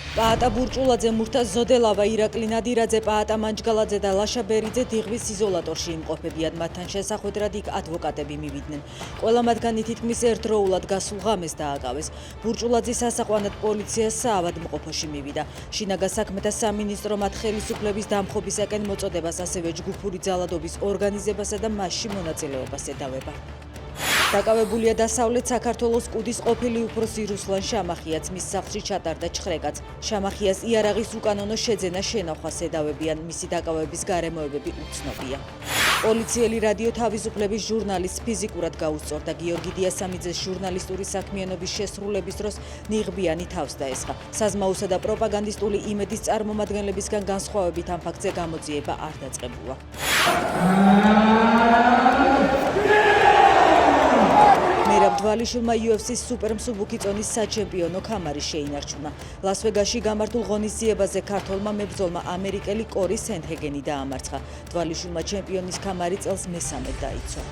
პაატა ბურჭულაძე, მურთა ზოდელავა, ირაკლი ნადირაძე, პაატა მანჯგალაძე და ლაშა ბერიძე დიღვის იზოლატორში იმყოფებიან. მათთან შესახვედრად იქ ადვოკატები მივიდნენ. ყველა მათგანი თითქმის ერთდროულად გასულ ღამეს დააკავეს. ბურჭულაძის ასაყვანად პოლიცია საავადმყოფოში მივიდა. შინაგან საქმეთა სამინისტრო მათ ხელისუფლების დამხობისაკენ მოწოდებას, ასევე ჯგუფური ძალადობის ორგანიზებასა და მასში მონაწილეობას ედავება. დაკავებულია დასავლეთ საქართველოს კუდის ყოფილი უფროსი რუსლან შამახიაც, მის სახლში ჩატარდა ჩხრეკაც. შამახიას იარაღის უკანონო შეძენა შენახვას ედავებიან, მისი დაკავების გარემოებები უცნობია. პოლიციელი რადიო თავისუფლების ჟურნალისტს ფიზიკურად გაუსწორდა. გიორგი დიასამიძეს ჟურნალისტური საქმიანობის შესრულების დროს ნიღბიანი თავს დაესხა. საზმაოსა და პროპაგანდისტული იმედის წარმომადგენლებისგან განსხვავებით ამ ფაქტზე გამოძიება არ დაწყებულა. დვალიშვილმა UFC-ს სუპერმსუბუქი წონის საჩემპიონო ქამარი შეინარჩუნა. ლას-ვეგასში გამართულ ღონისძიებაზე ქართველმა მებრძოლმა ამერიკელი კორი სენდჰეგენი დაამარცხა. დვალიშვილმა ჩემპიონის ქამარი წელს მესამედ დაიცვა.